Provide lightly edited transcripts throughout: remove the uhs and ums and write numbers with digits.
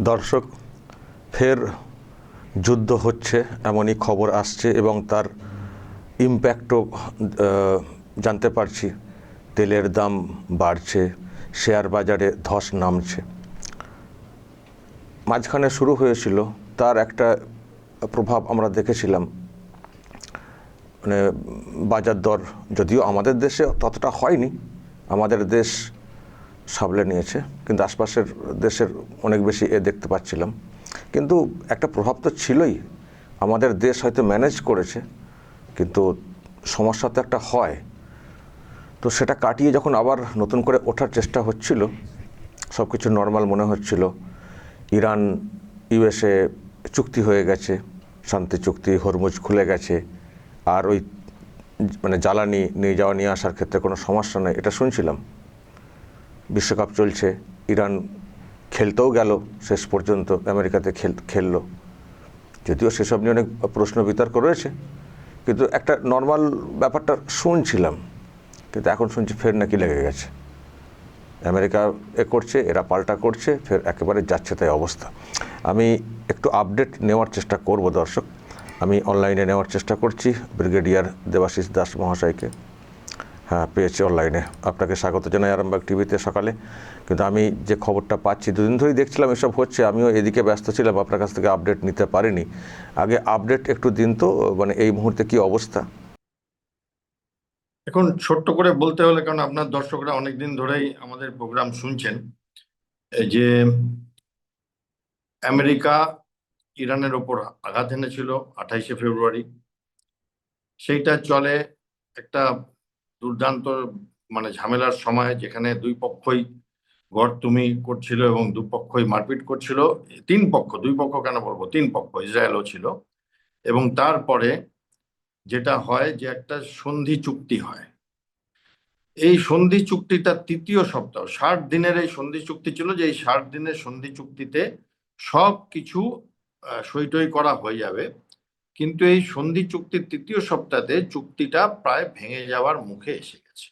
দর্শক, ফের যুদ্ধ হচ্ছে এমনই খবর আসছে এবং তার ইম্প্যাক্টও জানতে পারছি। তেলের দাম বাড়ছে, শেয়ার বাজারে ধস নামছে। মাঝখানে শুরু হয়েছিল, তার একটা প্রভাব আমরা দেখেছিলাম। মানে বাজার দর যদিও আমাদের দেশে ততটা হয়নি, আমাদের দেশ সামলে নিয়েছে, কিন্তু আশপাশের দেশের অনেক বেশি দেখতে পাচ্ছিলাম। কিন্তু একটা প্রভাব তো ছিলই। আমাদের দেশ হয়তো ম্যানেজ করেছে, কিন্তু সমস্যা তো একটা হয়। তো সেটা কাটিয়ে যখন আবার নতুন করে ওঠার চেষ্টা হচ্ছিল, সব কিছু নর্মাল মনে হচ্ছিল। ইরান ইউএসএ চুক্তি হয়ে গেছে, শান্তি চুক্তি, হরমুজ খুলে গেছে, আর ওই মানে জ্বালানি নিয়ে যাওয়া নিয়ে আসার ক্ষেত্রে কোনো সমস্যা নেই, এটা শুনছিলাম। বিশ্বকাপ চলছে, ইরান খেলতেও গেল শেষ পর্যন্ত, আমেরিকাতে খেললো। যদিও সেসব নিয়ে অনেক প্রশ্ন বিতর্ক রয়েছে, কিন্তু একটা নর্মাল ব্যাপারটা শুনছিলাম। কিন্তু এখন শুনছি ফের নাকি লেগে গেছে। আমেরিকা করছে, এরা পাল্টা করছে, ফের একেবারে যাচ্ছে তাই অবস্থা। আমি একটু আপডেট নেওয়ার চেষ্টা করব দর্শক। আমি অনলাইনে নেওয়ার চেষ্টা করছি ব্রিগেডিয়ার দেবাশিস দাস মহাশয়কে। হ্যাঁ, পেয়েছি অনলাইনে। আপনাকে স্বাগত জানাই আরামবাগ টিভিতে সকালে। কিন্তু আমি যে খবরটা পাচ্ছি, দুদিন ধরেই দেখছিলাম এসব হচ্ছে, আমিও এদিকে ব্যস্ত ছিলাম, আপনার কাছ থেকে আপডেট নিতে পারিনি। আগে আপডেট একটু দিন তো, মানে এই মুহূর্তে কি অবস্থা? এখন ছোট্ট করে বলতে হলে, কারণ আপনার দর্শকরা অনেকদিন ধরেই আমাদের প্রোগ্রাম শুনছেন, এই যে আমেরিকা ইরানের ওপর আঘাত এনেছিল 28শে ফেব্রুয়ারি, সেইটা চলে একটা দুর্দান্ত ঝামেলার সময়, যেখানে দুই পক্ষই গড়তুমি করছিল এবং দুপক্ষই মারপিট করছিল। তিন পক্ষ, দুই পক্ষ কেন বলবো, তিন পক্ষ, ইসরায়েলও ছিল। এবং তারপরে যেটা হয় যে একটা সন্ধি চুক্তি হয়। এই সন্ধি চুক্তিটা তৃতীয় সপ্তাহ, 60 দিনের এই সন্ধি চুক্তি ছিল, যে এই 60 দিনের সন্ধি চুক্তিতে সব কিছু সই করা হয়ে যাবে। কিন্তু এই সন্ধি চুক্তির তৃতীয় সপ্তাহে চুক্তিটা প্রায় ভেঙে যাওয়ার মুখে এসে গেছে।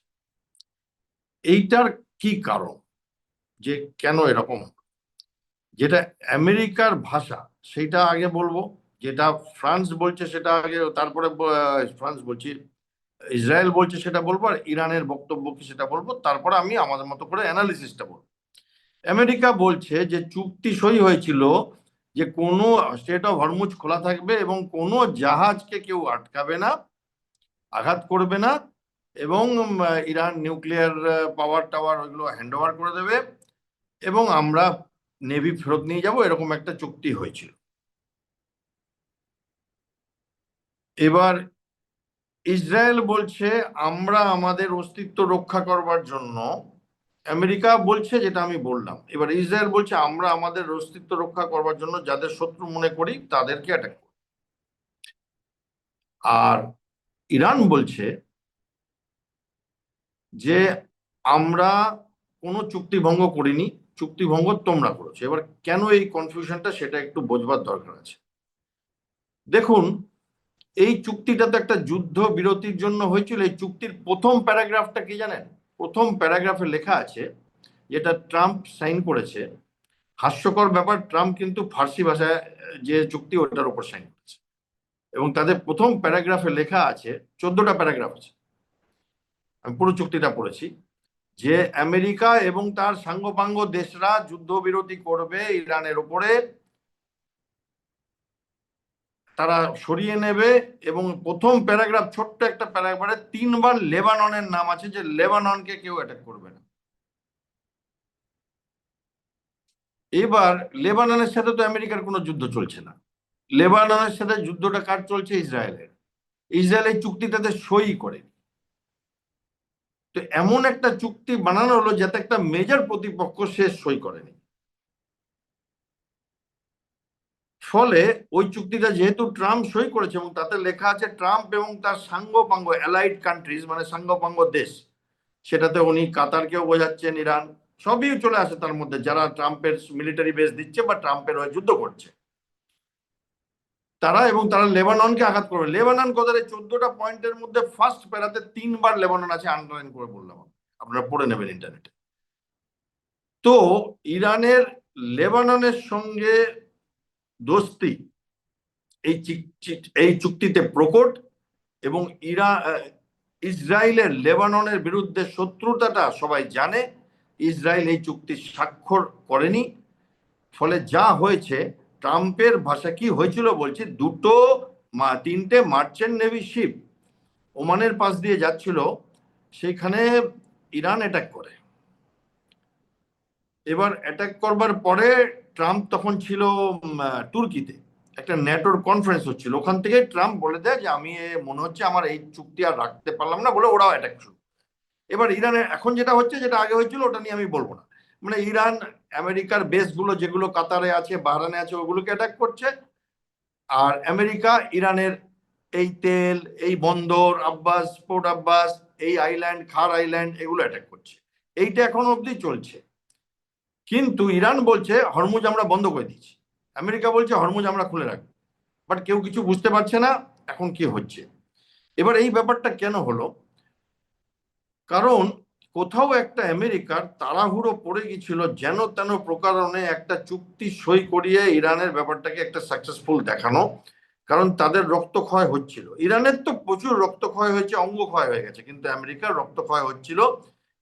এইটার কি কারণ, যে কেন এরকম? যেটা আমেরিকার ভাষা সেটা আগে বলবো, যেটা ফ্রান্স বলছে সেটা আগে, তারপরে ফ্রান্স বলছি, ইসরায়েল বলছে সেটা বলবো, আর ইরানের বক্তব্য কি সেটা বলবো, তারপরে আমি আমাদের মতো করে অ্যানালিসিসটা বলবো। আমেরিকা বলছে যে চুক্তি সই হয়েছিল যে কোনো স্ট্রেট অফ হরমুজ খোলা থাকবে এবং কোনো জাহাজকে কেউ আটকাবে না, আঘাত করবে না, এবং ইরান নিউক্লিয়ার পাওয়ার টাওয়ার ওইগুলো হ্যান্ড ওভার করে দেবে, এবং আমরা নেভি ফেরত নিয়ে যাব, এরকম একটা চুক্তি হয়েছিল। এবার ইসরায়েল বলছে আমরা আমাদের অস্তিত্ব রক্ষা করবার জন্য, আমেরিকা বলছে যেটা আমি বললাম, এবার ইসরায়েল বলছে আমরা আমাদের অস্তিত্ব রক্ষা করবার জন্য যাদের শত্রু মনে করি তাদেরকে অ্যাটাক করি। আর ইরান বলছে যে আমরা কোনো চুক্তি ভঙ্গ করিনি, চুক্তি ভঙ্গ তোমরা করেছো। এবার কেন এই কনফিউশনটা, সেটা একটু বোঝবার দরকার আছে। দেখুন, এই চুক্তিটা তো একটা যুদ্ধ বিরতির জন্য হয়েছিল। এই চুক্তির প্রথম প্যারাগ্রাফটা কি জানেন? প্রথম প্যারাগ্রাফে লেখা আছে, যেটা ট্রাম্প সাইন করেছে। হাস্যকর ব্যাপার, ট্রাম্প কিন্তু ফার্সি ভাষায় যে চুক্তি ওটার উপর সাইন করেছে, এবং তাদের প্রথম প্যারাগ্রাফে লেখা আছে, 14টা প্যারাগ্রাফ আছে, আমি পুরো চুক্তিটা পড়েছি, যে আমেরিকা এবং তার সাঙ্গপাঙ্গ দেশরা যুদ্ধবিরতি করবে ইরানের উপরে, তারা সরিয়ে নেবে। এবং প্রথম প্যারাগ্রাফ, ছোট্ট একটা প্যারাগ্রাফে 3বার লেবাননের নাম আছে, যে লেবাননকে কেউ অ্যাটাক করবে না। এবার লেবাননের সাথে তো আমেরিকার কোনো যুদ্ধ চলছে না, লেবাননের সাথে যুদ্ধটা কার চলছে? ইসরায়েলের। ইসরায়েল এই চুক্তিটাতে সই করে। তো এমন একটা চুক্তি বানানো হলো যাতে একটা মেজর প্রতিপক্ষ শেষ সই করেনি। ফলে ওই চুক্তিটা যেহেতু ট্রাম্প সই করেছে, এবং তাতে লেখা আছে ট্রাম্প এবং তার সাঙ্গপাঙ্গ অ্যালাইড কান্ট্রিজ, মানে সাঙ্গপাঙ্গ দেশ, সেটাতে উনি কাতারকেও বোঝাচ্ছেন, ইরান, সবই চলে আসে তার মধ্যে, যারা ট্রাম্পের মিলিটারি বেস দিচ্ছে বা ট্রাম্পের হয়ে যুদ্ধ করছে তারা, এবং তারা লেবাননকে আঘাত করবে। লেবানন কথার 14টা পয়েন্টের মধ্যে ফার্স্ট প্যারাতে 3বার লেবানন আছে, আন্ডারলাইন করে বললাম, আপনারা পড়ে নেবেন ইন্টারনেটে। তো ইরানের লেবাননের সঙ্গে দোস্তি এই চুক্তিতে প্রকট, এবং ইসরায়েলের লেবাননের বিরুদ্ধে শত্রুতাটা সবাই জানে। ইসরায়েল এই চুক্তি স্বাক্ষর করেনি, ফলে যা হয়েছে, ট্রাম্পের ভাষা কি হয়েছিল বলছি, তিনটে মার্চেন্ট নেভি শিপ ওমানের পাশ দিয়ে যাচ্ছিল, সেখানে ইরান অ্যাটাক করে। এবার অ্যাটাক করবার পরে ট্রাম্প তখন ছিল তুর্কিতে, একটা ন্যাটোর কনফারেন্স হচ্ছিল, ওখান থেকে ট্রাম্প বলে দেয় যে আমি মনে হচ্ছে আমার এই চুক্তি আর রাখতে পারলাম না, বলে ওরাও অ্যাটাক শুরু। এবার ইরানের এখন যেটা হচ্ছে, যেটা আগে হয়েছিল ওটা নিয়ে আমি বলবো না, মানে ইরান আমেরিকার বেসগুলো যেগুলো কাতারে আছে, বাহরানে আছে, ওগুলোকে অ্যাটাক করছে, আর আমেরিকা ইরানের এই তেল, এই বন্দর আব্বাস, পোর্ট আব্বাস, এই আইল্যান্ড, খার আইল্যান্ড, এগুলো অ্যাটাক করছে। এইটা এখন অবধি চলছে, কিন্তু ইরান বলছে হরমুজ আমরা বন্ধ করে দিচ্ছি, আমেরিকা বলছে হরমুজ আমরা খুলে রাখবো, বাট কেউ কিছু বুঝতে পারছে না এখন কি হচ্ছে। এবার এই ব্যাপারটা কেন হলো, কারণ কোথাও একটা আমেরিকার তাড়াহুড়ো পড়ে গেছিল, যেন তেন প্রকারণে একটা চুক্তি সই করিয়ে ইরানের ব্যাপারটাকে একটা সাকসেসফুল দেখানো, কারণ তাদের রক্তক্ষয় হচ্ছিল। ইরানের তো প্রচুর রক্তক্ষয় হয়েছে, অঙ্গক্ষয় হয়ে গেছে, কিন্তু আমেরিকার রক্তক্ষয় হচ্ছিল,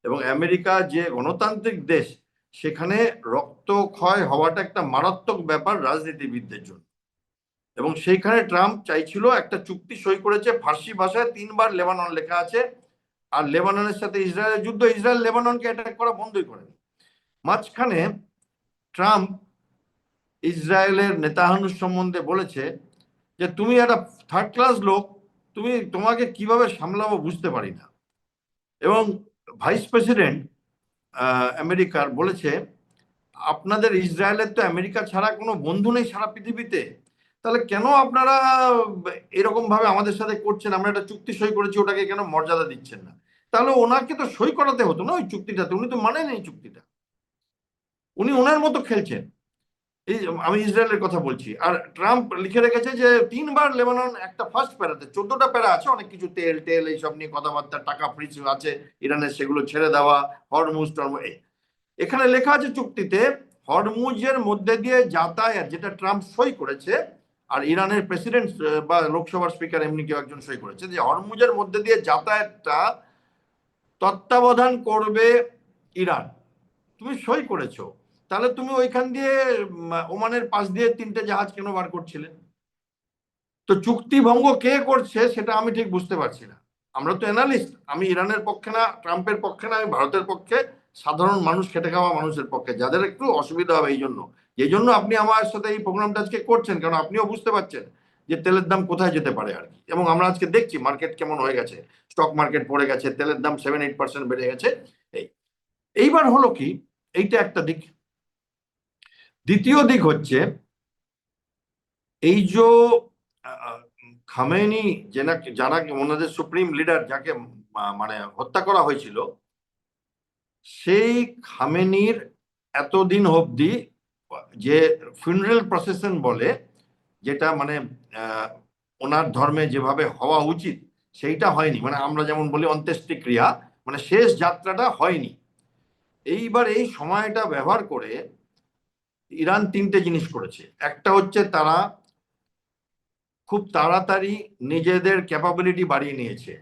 এবং আমেরিকা যে গণতান্ত্রিক দেশ, সেখানে রক্তক্ষয় হওয়াটা একটা মারাত্মক ব্যাপার রাজনীতিবিদদের জন্য। এবং সেইখানে ট্রাম্প চাইছিল, একটা চুক্তি সই করেছে, ফার্সি ভাষায় 3বার লেবানন লেখা আছে, আর লেবাননের সাথে ইসরায়েলের যুদ্ধ, ইসরায়েল লেবাননকে অ্যাটাক করা বন্ধই করেনি। মাঝখানে ট্রাম্প ইসরায়েলের নেতানিয়াহু সম্বন্ধে বলেছে যে তুমি একটা থার্ড ক্লাস লোক, তোমাকে কিভাবে সামলাবো বুঝতে পারি না। এবং ভাইস প্রেসিডেন্ট আমেরিকার বলেছে, আপনাদের ইসরায়েলের তো আমেরিকা ছাড়া কোনো বন্ধু নেই সারা পৃথিবীতে, তাহলে কেন আপনারা এরকম ভাবে আমাদের সাথে করছেন, আমরা একটা চুক্তি সই করেছি, ওটাকে কেন মর্যাদা দিচ্ছেন না? তাহলে ওনাকে তো সই করাতে হতো না ওই চুক্তিটাতে, উনি তো মানেন এই চুক্তিটা, উনি ওনার মতো খেলছেন। এই আমি ইসরায়েলের কথা বলছি। আর ট্রাম্প লিখে রেখেছে যে 3বার লেবানন, একটা ফার্স্ট প্যারাতে 14টা প্যারা আছে, অনেক কিছু তেল টেল এইসব নিয়ে কথাবার্তা, টাকা ফ্রি আছে ইরানের, সেগুলো ছেড়ে দেওয়া, হরমুজ টরমুজ। এখানে লেখা আছে চুক্তিতে, হরমুজের মধ্যে দিয়ে যাতায়াত, যেটা ট্রাম্প সই করেছে, আর ইরানের প্রেসিডেন্ট বা লোকসভার স্পিকার এমনি কেউ একজন সই করেছে, যে হরমুজের মধ্যে দিয়ে যাতায়াতটা তত্ত্বাবধান করবে ইরান। তুমি সই করেছো, তাহলে তুমি ওইখান দিয়ে ওমানের পাশ দিয়ে 3টে জাহাজ কেন বার করছিলে? তো চুক্তি ভঙ্গ কে করছে সেটা আমি ঠিক বুঝতে পারছি না। আমরা তো অ্যানালিস্ট, আমি ইরানের পক্ষে না, ট্রাম্পের পক্ষে না, আমি ভারতের পক্ষে, সাধারণ মানুষ, খেটে খাওয়া মানুষের পক্ষে, যাদের একটু অসুবিধা হবে এই জন্য আপনি আমার সাথে এই প্রোগ্রামটা আজকে করছেন, কারণ আপনিও বুঝতে পারছেন যে তেলের দাম কোথায় যেতে পারে আর কি। এবং আমরা আজকে দেখছি মার্কেট কেমন হয়ে গেছে, স্টক মার্কেট পড়ে গেছে, তেলের দাম 7-8% বেড়ে গেছে। এইবার হলো কি, এইটা একটা দিক। দ্বিতীয় দিক হচ্ছে, এই যে খামেনি, যারা ওনাদের সুপ্রিম লিডার, যাকে মানে হত্যা করা হয়েছিল, সেই খামেনির এতদিন অবধি যে ফুনারেল প্রসেশন বলে, যেটা মানে ওনার ধর্মে যেভাবে হওয়া উচিত সেইটা হয়নি, মানে আমরা যেমন বলি অন্ত্যেষ্টিক্রিয়া, মানে শেষ যাত্রাটা হয়নি। এইবার এই সময়টা ব্যবহার করে ইরান 3টে জিনিস করেছে। একটা হচ্ছে তারা খুব তাড়াতাড়ি নিজেদের ক্যাপাবিলিটি বাড়িয়ে নিয়েছে,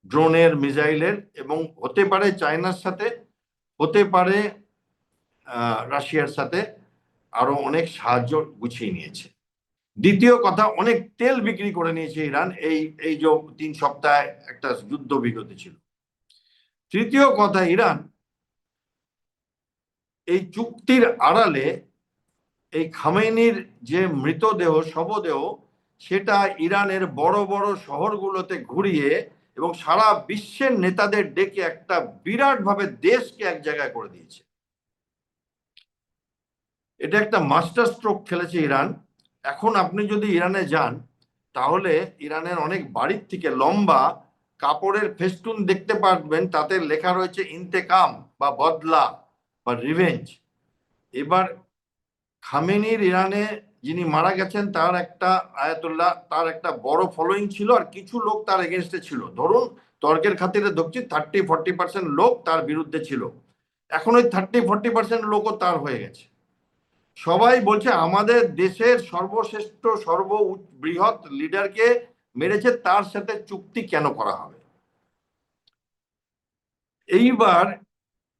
ড্রোনের, মিসাইলের, এবং হতে পারে চায়নার সাথে, হতে পারে রাশিয়ার সাথে আরো অনেক সাহায্য গুছিয়ে নিয়েছে। দ্বিতীয় কথা, অনেক তেল বিক্রি করে নিয়েছে ইরান, এই যে 3 সপ্তাহে একটা যুদ্ধ বিরতি ছিল। তৃতীয় কথা, ইরান এই চুক্তির আড়ালে এই খামেনির যে মৃতদেহ, শবদেহ, সেটা ইরানের বড় বড় শহরগুলোতে ঘুরিয়ে এবং সারা বিশ্বের নেতাদের ডেকে একটা বিরাট ভাবে দেশকে এক জায়গায় করে দিয়েছে। এটা একটা মাস্টার স্ট্রোক খেলেছে ইরান। এখন আপনি যদি ইরানে যান, তাহলে ইরানের অনেক বাড়ির থেকে লম্বা কাপড়ের ফেস্টুন দেখতে পারবেন, তাতে লেখা রয়েছে ইন্তেকাম বা বদলা বা রিভেঞ্জ। এবার খামেনির ইরানে যিনি মারা গেছেন, তার একটা আয়াতুল্লাহ, তার একটা বড় ফলোইং ছিল, আর কিছু লোক তার এগেনস্টে ছিল। ধরুন তর্কের খাতিরে ধরছি 30-40% লোক তার বিরুদ্ধে ছিল, এখন ওই 30-40% লোকও তার হয়ে গেছে। সবাই বলছে আমাদের দেশের সর্বশ্রেষ্ঠ বৃহৎ লিডারকে মেরেছে, তার সাথে চুক্তি কেন করা হবে? এইবার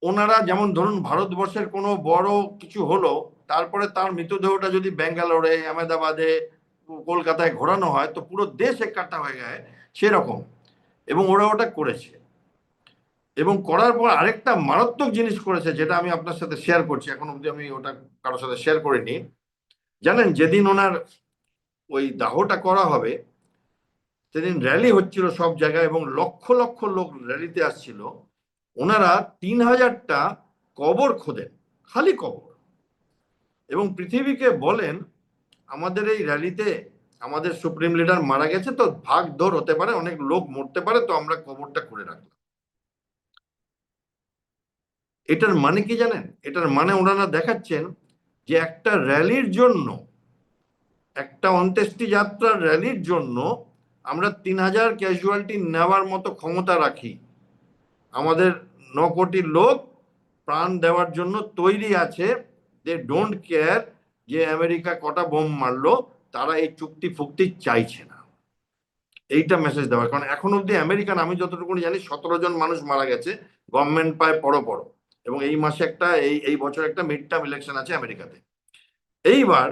ওনারা যেমন ধরুন ভারতবর্ষের কোনো বড় কিছু হলো, তারপরে তার মৃতদেহটা যদি ব্যাঙ্গালোরে, আহমেদাবাদে, কলকাতায় ঘোরানো হয় তো পুরো দেশ একাট্টা হয়ে যায় সেরকম। এবং ওরা ওটা করেছে, এবং করার পর আরেকটা মারাত্মক জিনিস করেছে, যেটা আমি আপনার সাথে শেয়ার করছি। এখন অব্দি আমি ওটা কারোর সাথে শেয়ার করিনি। জানেন, যেদিন ওনার ওই দাহটা করা হবে সেদিন র্যালি হচ্ছিল সব জায়গায় এবং লক্ষ লক্ষ লোক র্যালিতে আসছিল। ওনারা 3000টা কবর খোদেন, খালি কবর, এবং পৃথিবীকে বলেন আমাদের এই র্যালিতে আমাদের সুপ্রিম লিডার মারা গেছে, তো ভাগ দৌড় হতে পারে, অনেক লোক মরতে পারে, তো আমরা কবরটা করে রাখলাম। এটার মানে কি জানেন? এটার মানে ওনারা দেখাচ্ছেন যে একটা র্যালির জন্য, একটা অন্ত্যেষ্টি যাত্রার র্যালির জন্য আমরা 3000 ক্যাজুয়ালিটি নেওয়ার মতো ক্ষমতা রাখি। আমাদের 9 কোটি লোক প্রাণ দেওয়ার জন্য তৈরি আছে। দে ডোন্ট কেয়ার যে আমেরিকা কটা বোম মারলো, তারা এই চুক্তি ফুক্তি চাইছে না। এইটা মেসেজ দেওয়ার, কারণ এখন অব্দি আমেরিকান, আমি যতটুকু জানি 17 জন মানুষ মারা গেছে, গভর্নমেন্ট পায় পড়ো পড়ো। এবং এই মাসে একটা এই বছর একটা মিড টার্ম ইলেকশন আছে আমেরিকাতে। এইবার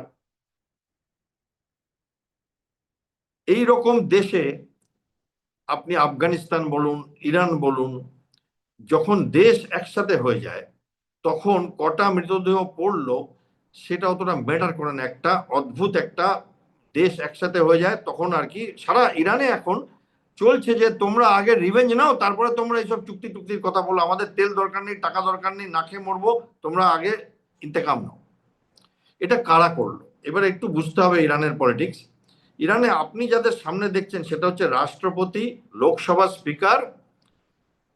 এই রকম দেশে আপনি আফগানিস্তান বলুন, ইরান বলুন, যখন দেশ একসাথে হয়ে যায় তখন কটা মৃতদেহ পড়লো সেটা অতটা ম্যাটার করে না। একটা অদ্ভুত একটা দেশ একসাথে হয়ে যায় তখন আর কি। সারা ইরানে এখন চলছে যে তোমরা আগে রিভেঞ্জ নাও, তারপরে তোমরা এইসব চুক্তি টুক্তির কথা বলো, আমাদের তেল দরকার নেই, টাকা দরকার নেই, না খেয়ে মরবো, তোমরা আগে ইন্তেকাম নাও। এটা কারা করলো? এবার একটু বুঝতে হবে ইরানের পলিটিক্স। ইরানে আপনি যাদের সামনে দেখছেন সেটা হচ্ছে রাষ্ট্রপতি, লোকসভা স্পিকার,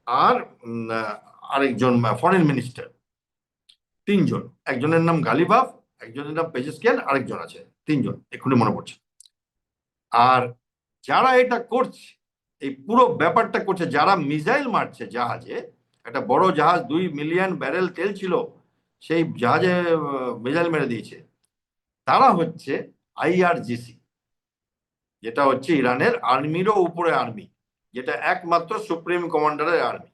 আর আরেকজন ফরেন মিনিস্টার, তিনজন। একজনের নাম গালিবাফ, একজনের নাম পেজেসকিয়ান, আরেকজন আছে, তিনজন এক্ষুনি মনে পড়ছে। আর যারা এটা করছে, এই পুরো ব্যাপারটা করছে, যারা মিসাইল মারছে জাহাজে, একটা বড় জাহাজ 2 মিলিয়ন ব্যারেল তেল ছিল, সেই জাহাজে মিসাইল মেরে দিয়েছে, তারা হচ্ছে আইআরজিসি, যেটা হচ্ছে ইরানের আর্মিরও উপরে আর্মি, যেটা একমাত্র সুপ্রিম কমান্ডারের আর্মি।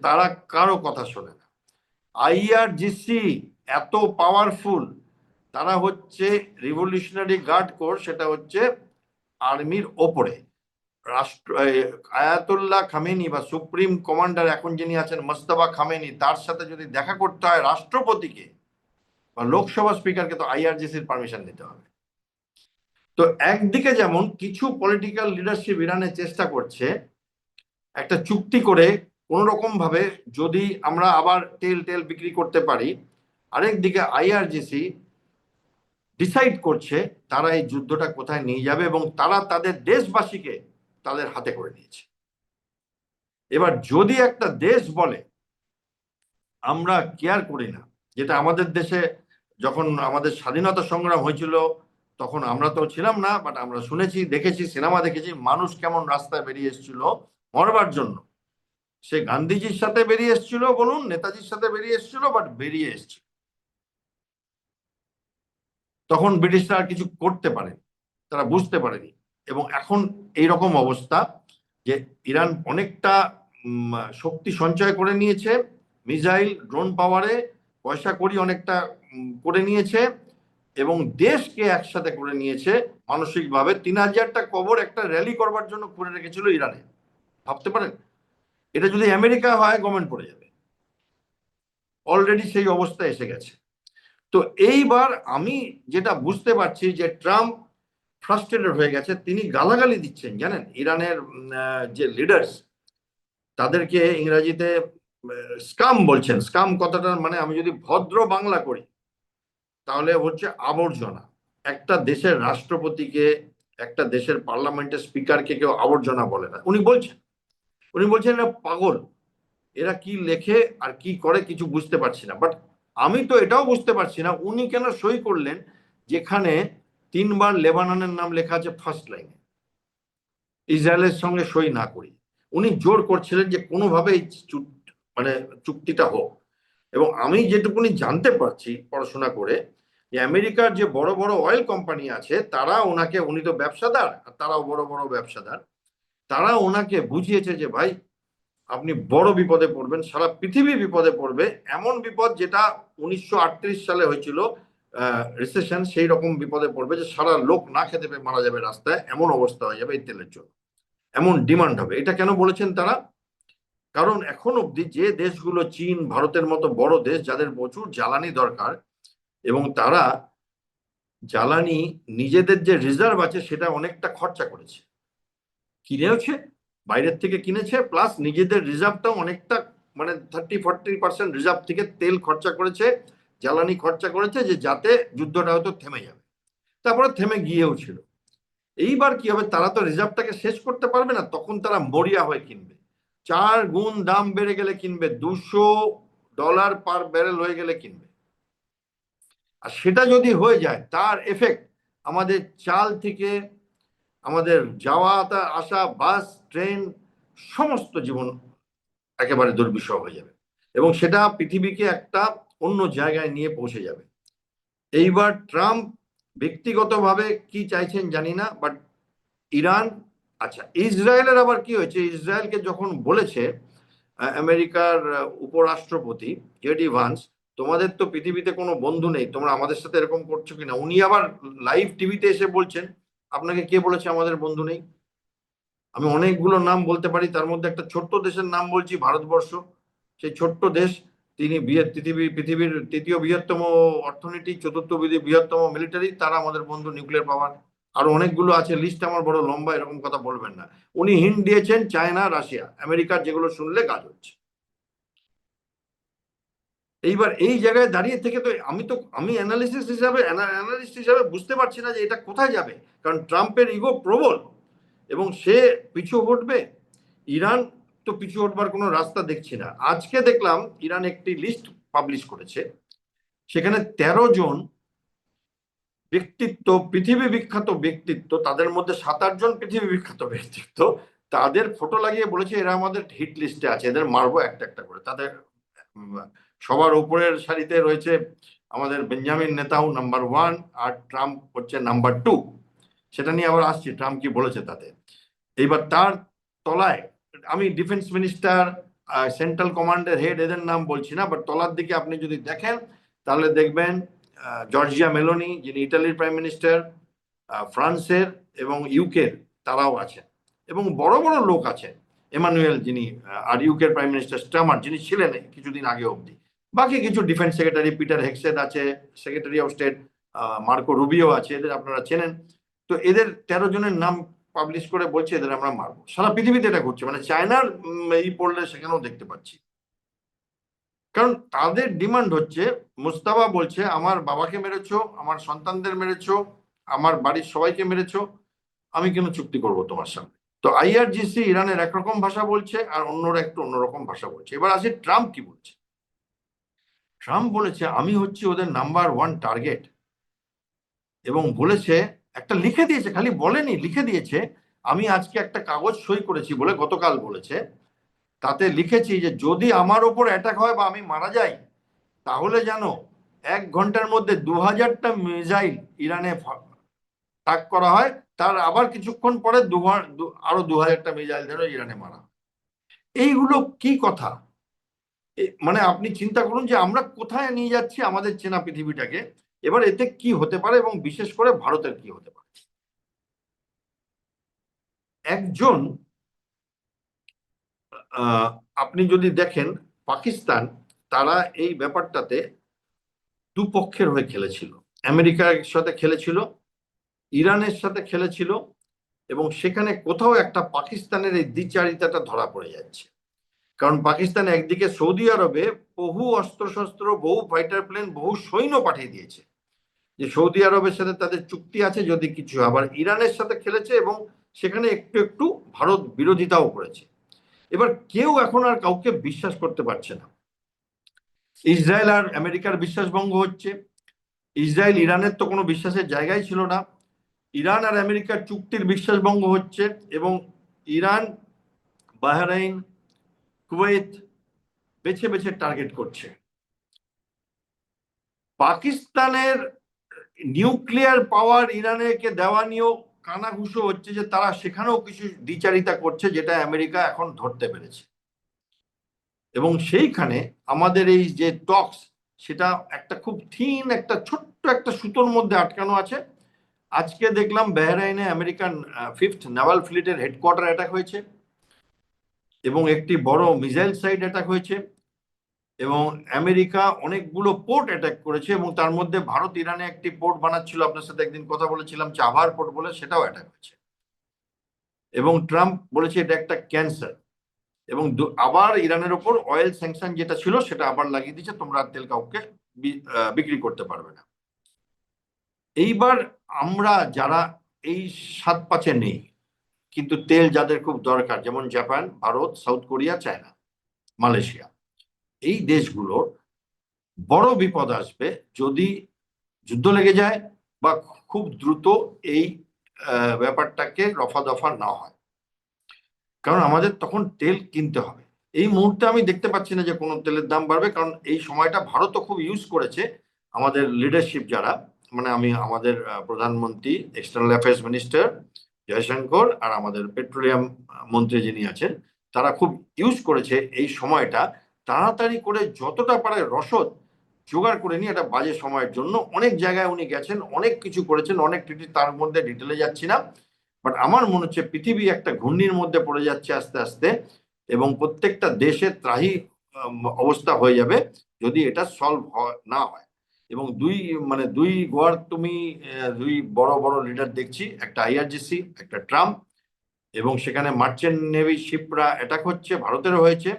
তারা কারো কথা শোনে না। আইআরজিসি এত পাওয়ারফুল, তারা হচ্ছে রিভলিউশনারি গার্ড কোর, সেটা হচ্ছে আর্মির ওপরে। রাষ্ট্র আয়াতুল্লাহ খামেনি বা সুপ্রিম কমান্ডার এখন যিনি আছেন মোস্তফা খামেনি, তার সাথে যদি দেখা করতে হয় রাষ্ট্রপতিকে বা লোকসভা স্পিকারকে, তো আইআরজিসির পারমিশন নিতে হবে। তো একদিকে যেমন কিছু পলিটিক্যাল লিডারশিপ ইরানে চেষ্টা করছে একটা চুক্তি করে কোন রকম ভাবে যদি আমরা আবার তেল বিক্রি করতে পারি, আরেকদিকে আইআরজিসি ডিসাইড করছে তারা এই যুদ্ধটা কোথায় নিয়ে যাবে, এবং তারা তাদের দেশবাসীকে তাদের হাতে করে নিয়েছে। এবার যদি একটা দেশ বলে আমরা কেয়ার করি না, যেটা আমাদের দেশে যখন আমাদের স্বাধীনতা সংগ্রাম হয়েছিল তখন আমরা তো ছিলাম না, বাট আমরা শুনেছি, দেখেছি, সিনেমা দেখেছি, মানুষ কেমন রাস্তায় বেরিয়ে এসেছিল মরবার জন্য। সে গান্ধীজির সাথে বেরিয়ে এসেছিল বলুন, নেতাজির সাথে বেরিয়ে এসেছিল, বাট বেরিয়ে এসেছিল। তখন ব্রিটিশরা আর কিছু করতে পারে, তারা বুঝতে পারেনি। এবং এখন এই রকম অবস্থা যে ইরান অনেকটা শক্তি সঞ্চয় করে নিয়েছে, মিসাইল, ড্রোন পাওয়ারে, পয়সা কড়ি অনেকটা করে নিয়েছে, এবং দেশকে একসাথে করে নিয়েছে মানসিকভাবে। 3000টা কবর একটা র্যালি করবার জন্য করে রেখেছিল ইরানে, ভাবতে পারেন? এটা যদি আমেরিকা হয় গভর্নমেন্ট পড়ে যাবে, অলরেডি সেই অবস্থা এসে গেছে। তো এইবার আমি যেটা বুঝতে পারছি যে ট্রাম্প ফ্রাস্ট্রেটেড হয়ে গেছে, তিনি গালাগালি দিচ্ছেন, জানেন, ইরানের যে লিডার্স তাদেরকে ইংরেজিতে স্কাম বলছেন। স্কাম কথাটার মানে আমি যদি ভদ্র বাংলা করি তাহলে হচ্ছে আবর্জনা। একটা দেশের রাষ্ট্রপতিকে, একটা দেশের পার্লামেন্টের স্পিকারকে কেউ আবর্জনা বলে না। উনি বলছেন এরা পাগল, এরা কি লেখে আর কি করে কিছু বুঝতে পারছি না। বাট আমি তো এটাও বুঝতে পারছি না উনি কেন সই করলেন যেখানে 3বার লেবাননের নাম লেখা আছে ফার্স্ট লাইনে, ইসরায়েলের সঙ্গে সই না করি। উনি জোর করছিলেন যে কোনোভাবে মানে চুক্তিটা হোক। এবং আমি যেটুকুনি জানতে পারছি পড়াশোনা করে, যে আমেরিকার যে বড় বড় অয়েল কোম্পানি আছে তারা ওনাকে, উনি তো ব্যবসাদার আর তারাও বড় বড় ব্যবসাদার, তারা ওনাকে বুঝিয়েছে যে ভাই আপনি বড় বিপদে পড়বেন, সারা পৃথিবী বিপদে পড়বে, এমন বিপদ যেটা 1938 সালে হয়েছিল রিসেশন, সেই রকম বিপদে পড়বে যে সারা লোক না খেতে পেয়ে মারা যাবে রাস্তায়, এমন অবস্থা হয়ে যাবে এই তেলের জন্য, এমন ডিমান্ড হবে। এটা কেন বলেছেন তারা? কারণ এখন অবধি যে দেশগুলো, চীন, ভারতের মতো বড় দেশ যাদের প্রচুর জ্বালানি দরকার, এবং তারা জ্বালানি নিজেদের যে রিজার্ভ আছে সেটা অনেকটা খরচা করেছে, কিনেওছে, বাইরের থেকে কিনেছে, প্লাস নিজেদের রিজার্ভটাও অনেকটা, মানে 30-40% রিজার্ভ থেকে তেল খরচা করেছে, জ্বালানি খরচা করেছে, যে যাতে যুদ্ধটা হয়তো থেমে যাবে। তারপরে থেমে গিয়েও ছিল। এইবার কি হবে, তারা তো রিজার্ভটাকে শেষ করতে পারবে না, তখন তারা মরিয়া হয়ে কিনবে, 4 গুণ দাম বেড়ে গেলে কিনবে, $200 পার ব্যারেল হয়ে গেলে কিনবে। আর সেটা যদি হয়ে যায় তার এফেক্ট আমাদের চাল থেকে আমাদের যাওয়া আসা, বাস, ট্রেন, সমস্ত জীবন একেবারে দুর্বিষহ হয়ে যাবে, এবং সেটা পৃথিবীকে একটা অন্য জায়গায় নিয়ে পৌঁছে যাবে। এইবার ট্রাম্প ব্যক্তিগতভাবে কি চাইছেন জানি না, বাট ইরান, আচ্ছা ইসরায়েলের আবার কি হয়েছে, ইসরায়েলকে যখন বলেছে আমেরিকার উপরাষ্ট্রপতি জেডি ভান্স, তোমাদের তো পৃথিবীতে কোনো বন্ধু নেই, তোমরা আমাদের সাথে এরকম করছো কিনা, উনি আবার লাইভ টিভিতে এসে বলছেন আপনাকে কে বলেছে আমাদের বন্ধু নেই? আমি অনেকগুলো নাম বলতে পারি, তার মধ্যে একটা ছোট্ট দেশের নাম বলছি, ভারতবর্ষ। সেই ছোট্ট দেশ, তিনি পৃথিবীর তৃতীয় বৃহত্তম অর্থনীতি, চতুর্থ বৃহত্তম মিলিটারি, তারা আমাদের বন্ধু, নিউক্লিয়ার পাওয়ার। আরো অনেকগুলো আছে, লিস্ট আমার বড় লম্বা, এরকম কথা বলবেন না। উনি হিন্ট দিয়েছেন চায়না, রাশিয়া, আমেরিকার, যেগুলো শুনলে কাজ হচ্ছে। এইবার এই জায়গায় দাঁড়িয়ে থেকে তো আমি অ্যানালিস্ট হিসাবে বুঝতে পারছি না যে এটা কোথায় যাবে, কারণ ট্রাম্পের ইগো প্রবল এবং সে পিছু হটবে। ইরান তো পিছু হটবার কোনো রাস্তা দেখছি না। আজকে দেখলাম ইরান একটি লিস্ট পাবলিশ করেছে, সেখানে 13 জন ব্যক্তিত্ব, পৃথিবী বিখ্যাত ব্যক্তিত্ব, তাদের মধ্যে 7-8 জন পৃথিবী বিখ্যাত ব্যক্তিত্ব, তাদের ফটো লাগিয়ে বলেছে এরা আমাদের হিট লিস্টে আছে, এদের মারবো একটা একটা করে। তাদের সবার উপরের সারিতে রয়েছে আমাদের বেঞ্জামিন নেতাও নাম্বার 1, আর ট্রাম্প হচ্ছে নাম্বার 2। সেটা নিয়ে আবার আসছি, ট্রাম্প কি বলেছে তাতে। এইবার তার তলায়, আমি ডিফেন্স মিনিস্টার, সেন্ট্রাল কমান্ডের হেড, এদের নাম বলছি না, বাট তলার দিকে আপনি যদি দেখেন তাহলে দেখবেন জর্জিয়া মেলোনি, যিনি ইটালির প্রাইম মিনিস্টার, ফ্রান্সের এবং ইউকের, তারাও আছেন, এবং বড় বড় লোক আছেন, এমানুয়েল যিনি, আর ইউকের প্রাইম মিনিস্টার স্টামার, যিনি ছিলেন কিছুদিন আগে অবধি। বাকি কিছু ডিফেন্স সেক্রেটারি, পিটার হেক্সেট আছে, secretary of state Marco Rubio আছে, এদের আপনারা চেনেন। তো এদের 13 জনের নাম পাবলিশ করে বলছে এদের আমরা মারবো। সারা পৃথিবীতে এটা ঘটছে, মানে চায়নার এই পড়লে সেখানেও দেখতে পাচ্ছি। কারণ তাদের ডিমান্ড হচ্ছে, মুস্তাফা বলছে আমার বাবাকে মেরেছো, আমার সন্তানদের মেরেছো, আমার বাড়ির সবাইকে মেরেছো, আমি কেন চুক্তি করব তোমার সামনে? তো আইআরজিসি ইরানের একরকম ভাষা বলছে, আর অন্যরা একটু অন্যরকম ভাষা বলছে। এবার আসি ট্রাম্প কি বলছে। ট্রাম্প বলেছে আমি হচ্ছে ওদের নাম্বার 1 টার্গেট, এবং বলেছে, একটা লিখে দিয়েছে, খালি বলেনি, লিখে দিয়েছে, আমি আজকে একটা কাগজ সই করেছি বলে গতকাল বলেছে, তাতে লিখেছি যে যদি আমার ওপর অ্যাটাক হয় বা আমি মারা যাই, তাহলে যেন 1 ঘন্টার মধ্যে 2000টা মিসাইল ইরানে তাক করা হয়, তার আবার কিছুক্ষণ পরে আরো 2000টা মিসাইল যেন ইরানে মারা। এইগুলো কি কথা? মানে আপনি চিন্তা করুন যে আমরা কোথায় নিয়ে যাচ্ছি আমাদের চেনা পৃথিবীটাকে। এবার এতে কি হতে পারে, এবং বিশেষ করে ভারতের কি হতে পারে। একজন, আপনি যদি দেখেন পাকিস্তান, তারা এই ব্যাপারটাতে দুপক্ষের হয়ে খেলেছিল, আমেরিকার সাথে খেলেছিল, ইরানের সাথে খেলেছিল, এবং সেখানে কোথাও একটা পাকিস্তানের এই দ্বিচারিতাটা ধরা পড়ে যাচ্ছে। কারণ পাকিস্তান একদিকে সৌদি আরবে বহু অস্ত্রশস্ত্র, বহু ফাইটার প্লেন, বহু সৈন্য পাঠিয়ে দিয়েছে, যে সৌদি আরবের সাথে তাদের চুক্তি আছে যদি কিছু। আবার ইরানের সাথে খেলেছে এবং সেখানে একটু একটু ভারত বিরোধিতাও করেছে। এবার কেউ এখন আর কাউকে বিশ্বাস করতে পারছে না। ইসরায়েল আর আমেরিকার বিশ্বাসভঙ্গ হচ্ছে, ইসরায়েল ইরানের তো কোনো বিশ্বাসের জায়গায় ছিল না, ইরান আর আমেরিকার চুক্তির বিশ্বাসভঙ্গ হচ্ছে, এবং ইরান, বাহরাইন, কুয়েত বেছে বেছে টার্গেট করছে। পাকিস্তানের নিউক্লিয়ার পাওয়ার ইরানকে দেওয়া নিয়েও কানাঘুষো হচ্ছে যে তারা সেখানেও কিছু দ্বিচারিতা করছে, যেটা আমেরিকা এখন ধরতে পেরেছে। এবং সেইখানে আমাদের এই যে টক্স, সেটা একটা খুব থিন একটা ছোট্ট একটা সুতোর মধ্যে আটকানো আছে। আজকে দেখলাম বাহরাইনে আমেরিকান 5th নেভাল ফ্লিটের হেডকোয়ার্টার অ্যাটাক হয়েছে, এবং একটি বড় মিসাইল সাইট অ্যাটাক হয়েছে, এবং আমেরিকা অনেকগুলো পোর্ট অ্যাটাক করেছে, এবং তার মধ্যে ভারত ইরানে একটি পোর্ট বানাচ্ছিল, আপনার সাথে একদিন কথা বলেছিলাম চাভার পোর্ট বলে, সেটাও অ্যাটাক হয়েছে। এবং ট্রাম্প বলেছে এটা একটা ক্যান্সার, এবং আবার ইরানের ওপর অয়েল স্যাংশন যেটা ছিল সেটা আবার লাগিয়ে দিচ্ছে, তোমরা তেল কাউকে বিক্রি করতে পারবে না। এইবার আমরা যারা এই সাত পাঁচে নেই, কিন্তু তেল যাদের খুব দরকার, যেমন Japan, Bharat, south Korea, China, Malaysia, এই দেশগুলোর বড় বিপদ আসবে যদি যুদ্ধ লেগে যায় বা খুব দ্রুত এই ব্যাপারটাকে রফা দফা না হয়, কারণ আমাদের তখন তেল কিনতে হবে। এই মুহূর্তে আমি দেখতে পাচ্ছি না যে কোনো তেলের দাম বাড়বে, কারণ এই সময়টা ভারতও খুব ইউজ করেছে, আমাদের লিডারশিপ যারা, মানে আমি আমাদের প্রধানমন্ত্রী, এক্সটার্নাল অ্যাফেয়ার্স মিনিস্টার জয়শঙ্কর, আর আমাদের পেট্রোলিয়াম মন্ত্রী যিনি আছেন, তারা খুব ইউজ করেছে এই সময়টা তাড়াতাড়ি করে যতটা পারে রসদ জোগাড় করে নিয়ে, একটা বাজে সময়ের জন্য অনেক জায়গায় উনি গেছেন, অনেক কিছু করেছেন, অনেক কিছু, তার মধ্যে ডিটেলে যাচ্ছি না। বাট আমার মনে হচ্ছে পৃথিবী একটা ঘূর্ণির মধ্যে পড়ে যাচ্ছে আস্তে আস্তে, এবং প্রত্যেকটা দেশে ত্রাহি অবস্থা হয়ে যাবে যদি এটা সলভ না হয়। এবং দুই গোয়ার তুমি দুই বড় বড় লিডার দেখছি, একটা আইআরজিসি, একটা ট্রাম্প, এবং সেখানে মার্চেন্ট নেভি শিপরা অ্যাটাক হচ্ছে, ভারতেরও হয়েছে।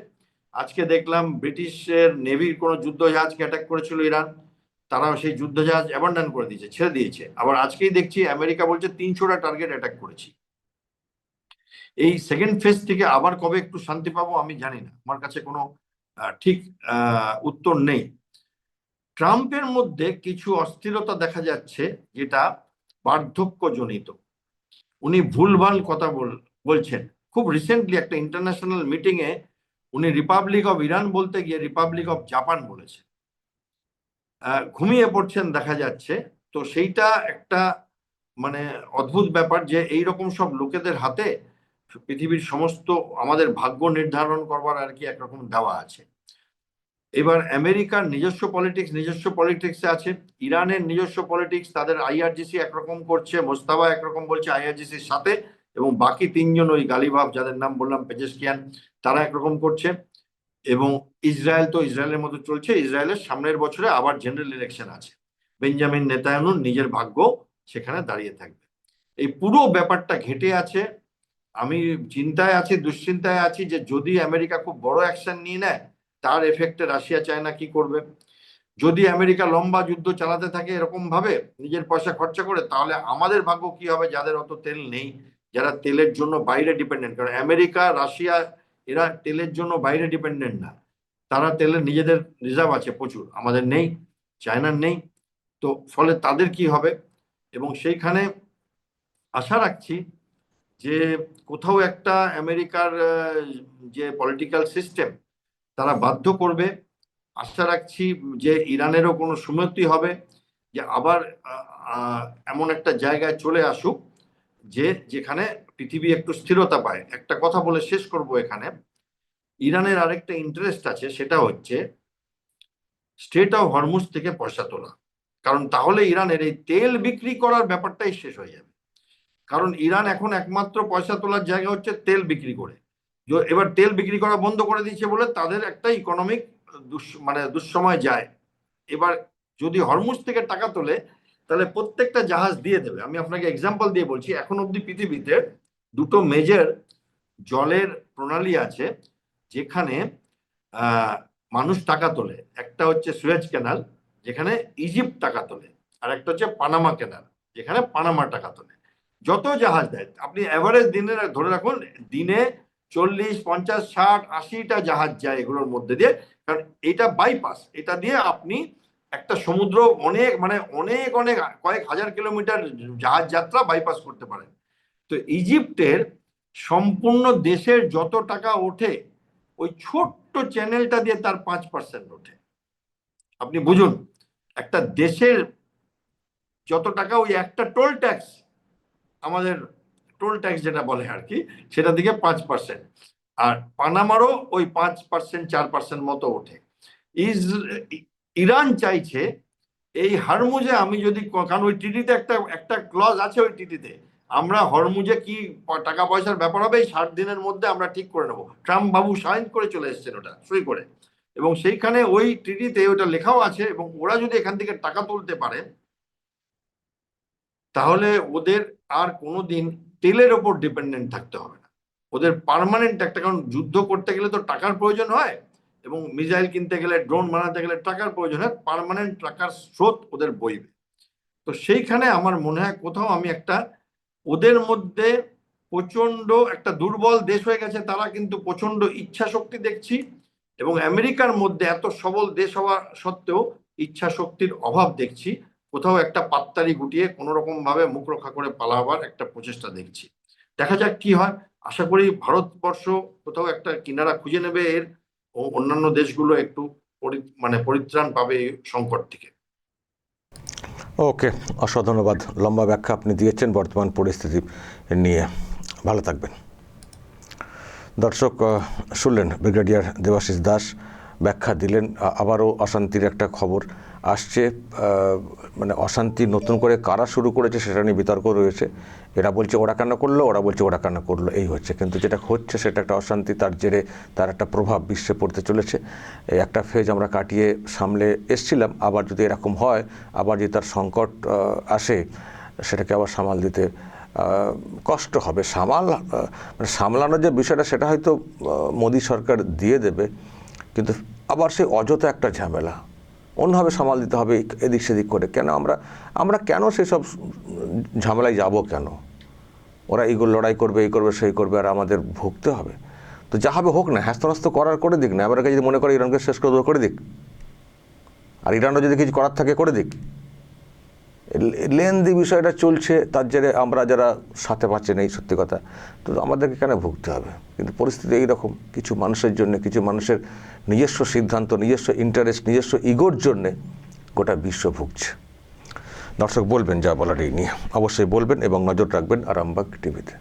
আজকে দেখলাম ব্রিটিশের নেভির কোনো যুদ্ধ জাহাজকে অ্যাটাক করেছিল ইরান, তারাও সেই যুদ্ধ জাহাজ অ্যাবান্ডন করে দিয়েছে, ছেড়ে দিয়েছে। আবার আজকেই দেখছি আমেরিকা বলছে 300টা টার্গেট অ্যাটাক করেছি। এই সেকেন্ড ফেজ থেকে আবার কবে একটু শান্তি পাবো আমি জানি না, আমার কাছে কোনো ঠিক উত্তর নেই। ট্রাম্পের মধ্যে কিছু অস্থিরতা দেখা যাচ্ছে, যেটা বার্ধক্যজনিত। উনি ভুলভাল কথা বলছেন। খুব রিসেন্টলি একটা ইন্টারন্যাশনাল মিটিং এ উনি রিপাবলিক অফ ইরান বলতে গিয়ে রিপাবলিক অফ জাপান বলেছেন। ঘুমিয়ে পড়ছেন দেখা যাচ্ছে। তো সেইটা একটা মানে অদ্ভুত ব্যাপার যে এইরকম সব লোকেদের হাতে পৃথিবীর সমস্ত আমাদের ভাগ্য নির্ধারণ করবার আর কি একরকম দেওয়া আছে। এবার আমেরিকার নিজস্ব পলিটিক্সে আছে, ইরানের নিজস্ব পলিটিক্স, তাদের আইআরজিসি একরকম করছে, মোস্তাবা একরকম বলছে আইআরজিসির সাথে, এবং বাকি তিনজন ওই গালিভাব যাদের নাম বললাম, পেজেশকিয়ান, তারা একরকম করছে। এবং ইসরায়েল তো ইসরায়েলের মতো চলছে, ইসরায়েলের সামনের বছরে আবার জেনারেল ইলেকশন আছে, বেঞ্জামিন নেতানিয়াহুর নিজের ভাগ্য সেখানে দাঁড়িয়ে থাকবে। এই পুরো ব্যাপারটা ঘেঁটে আছে। আমি চিন্তায় আছি, দুশ্চিন্তায় আছি যে যদি আমেরিকা খুব বড় অ্যাকশন নিয়ে নেয়, তার এফেক্টে রাশিয়া চায়না কি করবে। যদি আমেরিকা লম্বা যুদ্ধ চালাতে থাকে এরকম ভাবে নিজের পয়সা খরচা করে, তাহলে আমাদের ভাগ্য কি হবে যাদের অত তেল নেই, যারা তেলের জন্য বাইরে ডিপেন্ডেন্ট। কারণ আমেরিকা, রাশিয়া, এরা তেলের জন্য বাইরে ডিপেন্ডেন্ট না, তারা তেলের নিজেদের রিজার্ভ আছে প্রচুর, আমাদের নেই, চায়নার নেই। তো ফলে তাদের কি হবে। এবং সেইখানে আশা রাখছি যে কোথাও একটা আমেরিকার যে পলিটিক্যাল সিস্টেম, তারা বাধ্য করবে। আশা রাখছি যে ইরানেরও কোনো সুমতি হবে, যে আবার এমন একটা জায়গায় চলে আসুক যে যেখানে পৃথিবী একটু স্থিরতা পায়। একটা কথা বলে শেষ করব এখানে, ইরানের আরেকটা ইন্টারেস্ট আছে, সেটা হচ্ছে স্ট্রেট অফ হরমুজ থেকে পয়সা তোলা। কারণ তাহলে ইরানের এই তেল বিক্রি করার ব্যাপারটাই শেষ হয়ে যাবে। কারণ ইরান এখন একমাত্র পয়সা তোলার জায়গা হচ্ছে তেল বিক্রি করে। এবার তেল বিক্রি করা বন্ধ করে দিয়েছে বলে তাদের একটা ইকোনমিক দুঃসময় যায়। এবার যদি হরমুজ থেকে টাকা তোলে, তাহলে প্রত্যেকটা জাহাজ দিয়ে দেবে। আমি আপনাকে এক্সাম্পল দিয়ে বলছি, এখন অব্দি পৃথিবীতে দুটো মেজর জলের প্রণালী আছে যেখানে মানুষ টাকা তোলে। একটা হচ্ছে সুয়েজ ক্যানাল, যেখানে ইজিপ্ট টাকা তোলে, আর একটা হচ্ছে পানামা ক্যানাল, যেখানে পানামা টাকা তোলে। যত জাহাজ দেয় আপনি এভারেজ দিনে ধরে রাখুন, দিনে 40, 50, 60, 80টা জাহাজ যায় এগুলোর মধ্যে দিয়ে। কারণ এটা বাইপাস, এটা দিয়ে আপনি একটা সমুদ্র অনেক অনেক অনেক কয়েক হাজার কিলোমিটার জাহাজ যাত্রা বাইপাস করতে পারেন। তো ইজিপ্টের সম্পূর্ণ দেশের যত টাকা ওঠে, ওই ছোট্ট চ্যানেলটা দিয়ে তার 5% ওঠে। আপনি বুঝুন, একটা দেশের যত টাকা ওই একটা টোল ট্যাক্স, আমাদের টোল ট্যাক্স যেটা বলে আর কি, সেটা দিকে 5%, আর পানামারও ওই 5% 4% মতো ওঠে। ইরান চাইছে এই হরমুজে আমি যদি, কারণ ওই টিটিতে একটা ক্লজ আছে, ওই টিটিতে আমরা হরমুজে কি টাকা পয়সার ব্যাপার হবে এই 60 দিনের মধ্যে আমরা ঠিক করে নেবো। ট্রাম্প বাবু সাইন করে চলে এসেছেন ওটা সই করে, এবং সেইখানে ওই টিটিতে ওটা লেখাও আছে, এবং ওরা যদি এখান থেকে টাকা তুলতে পারে তাহলে ওদের আর কোনোদিন তেলের ওপর ডিপেন্ডেন্ট থাকতে হবে না। ওদের পার্মানেন্ট একটা, কারণ যুদ্ধ করতে গেলে তো টাকার প্রয়োজন হয়, এবং মিসাইল কিনতে গেলে, ড্রোন বানাতে গেলে টাকার প্রয়োজন হয়, পার্মানেন্ট টাকার স্রোত ওদের বইবে। তো সেইখানে আমার মনে হয় কোথাও আমি একটা, ওদের মধ্যে প্রচন্ড একটা দুর্বল দেশ হয়ে গেছে, তারা কিন্তু প্রচন্ড ইচ্ছা শক্তি দেখছি, এবং আমেরিকার মধ্যে এত সবল দেশ হওয়া সত্ত্বেও ইচ্ছা শক্তির অভাব দেখছি। কোথাও একটা পাত্তারি গুটিয়ে কোনো রকম ভাবে মুখ রক্ষা করে পালাবার একটা প্রচেষ্টা দেখছি। দেখা যাক কি হয়। আশা করি ভারতবর্ষ কোথাও একটা কিনারা খুঁজে নেবে এর, ও অন্যান্য দেশগুলো একটু পরিত্রাণ পাবে এই সংকট থেকে। ওকে, অসংখ্য ধন্যবাদ। লম্বা ব্যাখ্যা আপনি দিয়েছেন বর্তমান পরিস্থিতি নিয়ে। ভালো থাকবেন। দর্শক শুনলেন ব্রিগেডিয়ার দেবাশিস দাস ব্যাখ্যা দিলেন। আবারও অশান্তির একটা খবর আসছে, মানে অশান্তি নতুন করে কারা শুরু করেছে সেটা নিয়ে বিতর্ক রয়েছে। এরা বলছে ওরা কেন করলো, ওরা বলছে ওরা কেন করলো, এই হচ্ছে। কিন্তু যেটা হচ্ছে সেটা একটা অশান্তি, তার জেরে তার একটা প্রভাব বিশ্বে পড়তে চলেছে। এই একটা ফেজ আমরা কাটিয়ে সামলে এসছিলাম, আবার যদি এরকম হয়, আবার যদি তার সংকট আসে, সেটাকে আবার সামাল দিতে কষ্ট হবে। সামলানোর যে বিষয়টা সেটা হয়তো মোদী সরকার দিয়ে দেবে, কিন্তু আবার সেই অযথা একটা ঝামেলা অন্যভাবে সামাল দিতে হবে এদিক সেদিক করে। কেন আমরা কেন সেসব ঝামেলায় যাব কেন? ওরা এইগুলো লড়াই করবে, এই করবে, সেই করবে, আর আমাদের ভুগতে হবে। তো যা হবে হোক না, হ্যাস্ত করে দিক না। আমেরিকা যদি মনে করে ইরানকে শেষ করে দিক, আর ইরানও যদি কিছু করার থাকে করে দিক। লেন্দি বিষয়টা চলছে, তার জেরে আমরা যারা সাথে পাচ্ছি না, এই সত্যি কথা, তো আমাদেরকে কেন ভুগতে হবে? কিন্তু পরিস্থিতি এইরকম, কিছু মানুষের জন্য, কিছু মানুষের নিজস্ব সিদ্ধান্ত, নিজস্ব ইন্টারেস্ট, নিজস্ব ইগোর জন্যে গোটা বিশ্ব ভুগছে। দর্শক বলবেন যা বলার এই নিয়ে, অবশ্যই বলবেন এবং নজর রাখবেন আরামবাগ টিভিতে।